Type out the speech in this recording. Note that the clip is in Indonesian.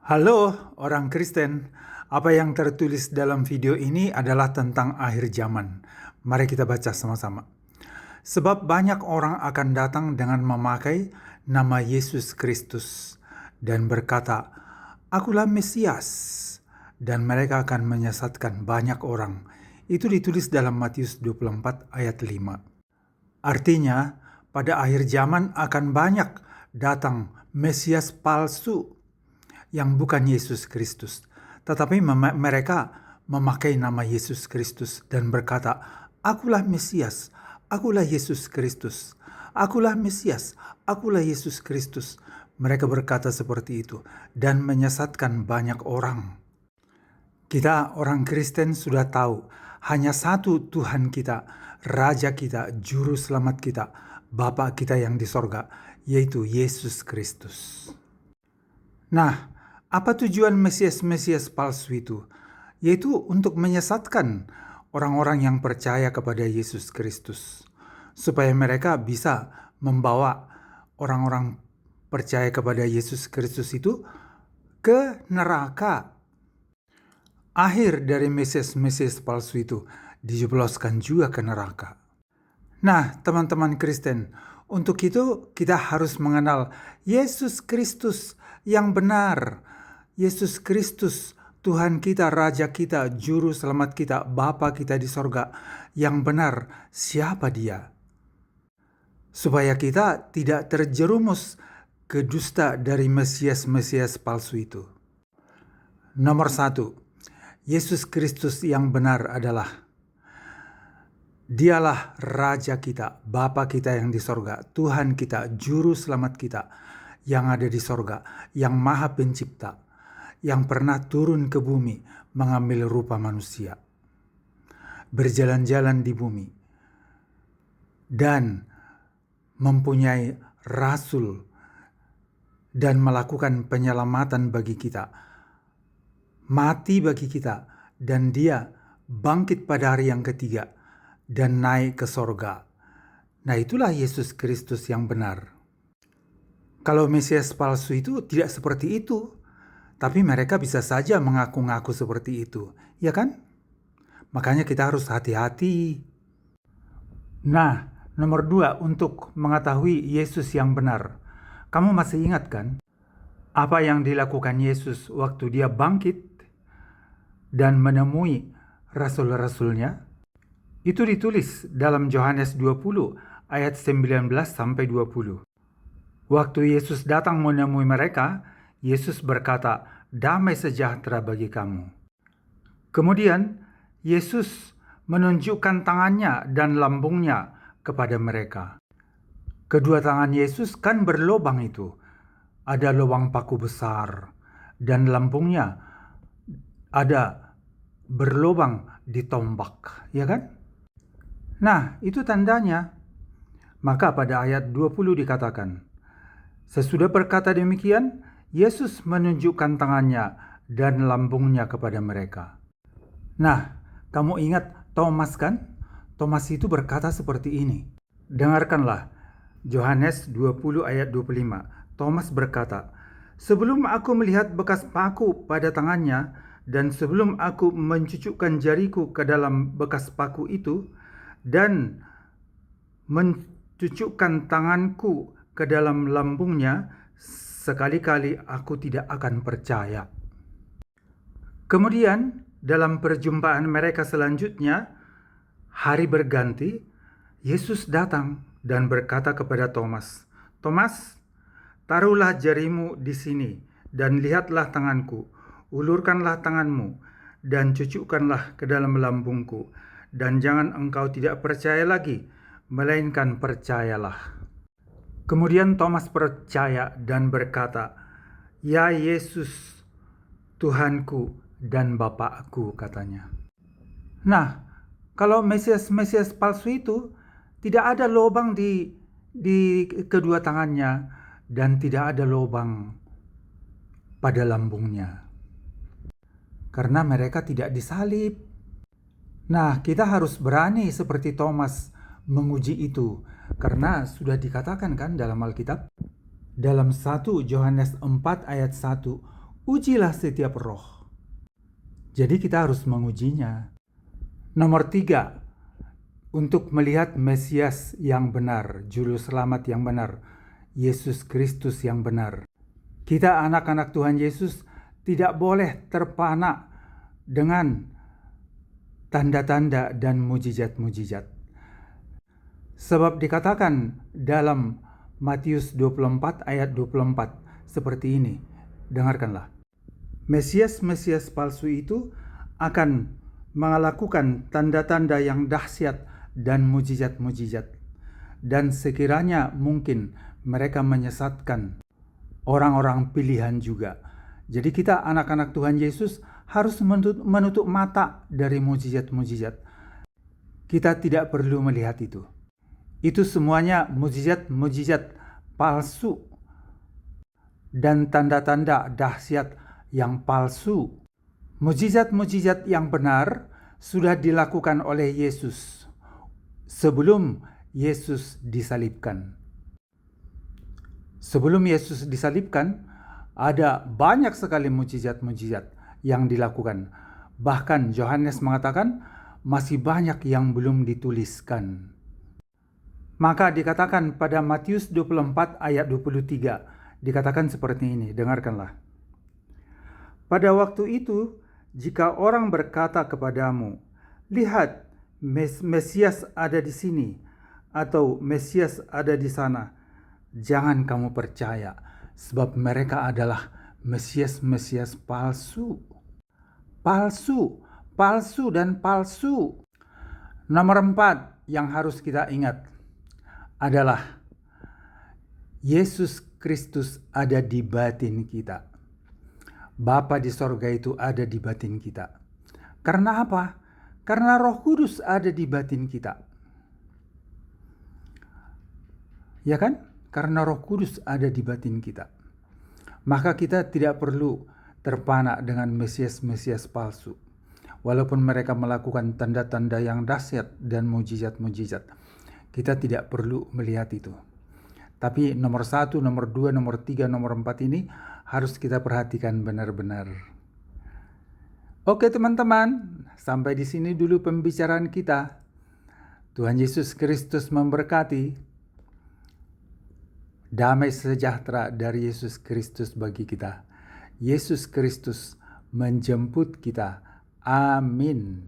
Halo orang Kristen, apa yang tertulis dalam video ini adalah tentang akhir zaman. Mari kita baca sama-sama. Sebab banyak orang akan datang dengan memakai nama Yesus Kristus dan berkata, "Akulah Mesias," dan mereka akan menyesatkan banyak orang. Itu ditulis dalam Matius 24 ayat 5. Artinya, pada akhir zaman akan banyak datang Mesias palsu yang bukan Yesus Kristus. Tetapi mereka memakai nama Yesus Kristus dan berkata, "Akulah Mesias, akulah Yesus Kristus. Akulah Mesias, akulah Yesus Kristus." Mereka berkata seperti itu dan menyesatkan banyak orang. Kita orang Kristen sudah tahu, hanya satu Tuhan kita, Raja kita, Juru Selamat kita, Bapa kita yang di sorga, yaitu Yesus Kristus. Nah, apa tujuan Mesias-Mesias palsu itu? Yaitu untuk menyesatkan orang-orang yang percaya kepada Yesus Kristus, supaya mereka bisa membawa orang-orang percaya kepada Yesus Kristus itu ke neraka. Akhir dari Mesias-Mesias palsu itu dijebloskan juga ke neraka. Nah, teman-teman Kristen, untuk itu kita harus mengenal Yesus Kristus yang benar. Yesus Kristus, Tuhan kita, Raja kita, Juru Selamat kita, Bapa kita di sorga, yang benar. Siapa Dia? Supaya kita tidak terjerumus ke dusta dari Mesias-Mesias palsu itu. Nomor 1, Yesus Kristus yang benar adalah Dialah Raja kita, Bapa kita yang di sorga, Tuhan kita, Juru Selamat kita, yang ada di sorga, yang Maha Pencipta, yang pernah turun ke bumi mengambil rupa manusia, berjalan-jalan di bumi, dan mempunyai rasul dan melakukan penyelamatan bagi kita, mati bagi kita, dan Dia bangkit pada hari yang ketiga dan naik ke sorga. Nah, itulah Yesus Kristus yang benar. Kalau Mesias palsu itu tidak seperti itu, tapi mereka bisa saja mengaku-ngaku seperti itu, ya kan? Makanya kita harus hati-hati. Nah, nomor 2, untuk mengetahui Yesus yang benar. Kamu masih ingat kan? Apa yang dilakukan Yesus waktu Dia bangkit dan menemui rasul-rasulnya? Itu ditulis dalam Yohanes 20 ayat 19-20. Waktu Yesus datang menemui mereka, Yesus berkata, "Damai sejahtera bagi kamu." Kemudian Yesus menunjukkan tangannya dan lambungnya kepada mereka. Kedua tangan Yesus kan berlubang itu. Ada lubang paku besar dan lambungnya ada berlubang di tombak, ya kan? Nah, itu tandanya. Maka pada ayat 20 dikatakan, sesudah berkata demikian, Yesus menunjukkan tangannya dan lambungnya kepada mereka. Nah, kamu ingat Thomas kan? Thomas itu berkata seperti ini. Dengarkanlah, Yohanes 20 ayat 25. Thomas berkata, "Sebelum aku melihat bekas paku pada tangannya, dan sebelum aku mencucukkan jariku ke dalam bekas paku itu, dan mencucukkan tanganku ke dalam lambungnya, sekali-kali aku tidak akan percaya." Kemudian dalam perjumpaan mereka selanjutnya, hari berganti, Yesus datang dan berkata kepada Thomas, "Thomas, taruhlah jarimu di sini dan lihatlah tanganku, ulurkanlah tanganmu dan cucukkanlah ke dalam lambungku, dan jangan engkau tidak percaya lagi, melainkan percayalah." Kemudian Thomas percaya dan berkata, "Ya Yesus, Tuhanku dan Bapakku," katanya. Nah, kalau Mesias-Mesias palsu itu tidak ada lubang di kedua tangannya dan tidak ada lubang pada lambungnya, karena mereka tidak disalib. Nah, kita harus berani seperti Thomas menguji itu, karena sudah dikatakan kan dalam Alkitab, dalam 1 Yohanes 4 ayat 1, Ujilah setiap roh. Jadi kita harus mengujinya. Nomor 3, untuk melihat Mesias yang benar, Juru Selamat yang benar, Yesus Kristus yang benar. Kita anak-anak Tuhan Yesus tidak boleh terpana dengan tanda-tanda dan mujizat-mujizat. Sebab dikatakan dalam Matius 24 ayat 24 seperti ini. Dengarkanlah. Mesias-Mesias palsu itu akan melakukan tanda-tanda yang dahsyat dan mujizat-mujizat. Dan sekiranya mungkin mereka menyesatkan orang-orang pilihan juga. Jadi kita anak-anak Tuhan Yesus harus menutup mata dari mujizat-mujizat. Kita tidak perlu melihat itu. Itu semuanya mujizat-mujizat palsu dan tanda-tanda dahsyat yang palsu. Mujizat-mujizat yang benar sudah dilakukan oleh Yesus sebelum Yesus disalibkan. Sebelum Yesus disalibkan, ada banyak sekali mujizat-mujizat yang dilakukan. Bahkan Yohanes mengatakan masih banyak yang belum dituliskan. Maka dikatakan pada Matius 24 ayat 23, dikatakan seperti ini, dengarkanlah. Pada waktu itu, jika orang berkata kepadamu, lihat, Mesias ada di sini, atau Mesias ada di sana, jangan kamu percaya, sebab mereka adalah Mesias-Mesias palsu. Palsu dan palsu. Nomor 4 yang harus kita ingat adalah Yesus Kristus ada di batin kita. Bapa di sorga itu ada di batin kita. Karena apa? Karena Roh Kudus ada di batin kita. Ya kan? Karena Roh Kudus ada di batin kita. Maka kita tidak perlu terpana dengan Mesias-Mesias palsu. Walaupun mereka melakukan tanda-tanda yang dahsyat dan mujizat-mujizat. Kita tidak perlu melihat itu. Tapi nomor 1, nomor 2, nomor 3, nomor 4 ini harus kita perhatikan benar-benar. Oke teman-teman, sampai di sini dulu pembicaraan kita. Tuhan Yesus Kristus memberkati. Damai sejahtera dari Yesus Kristus bagi kita. Yesus Kristus menjemput kita. Amin.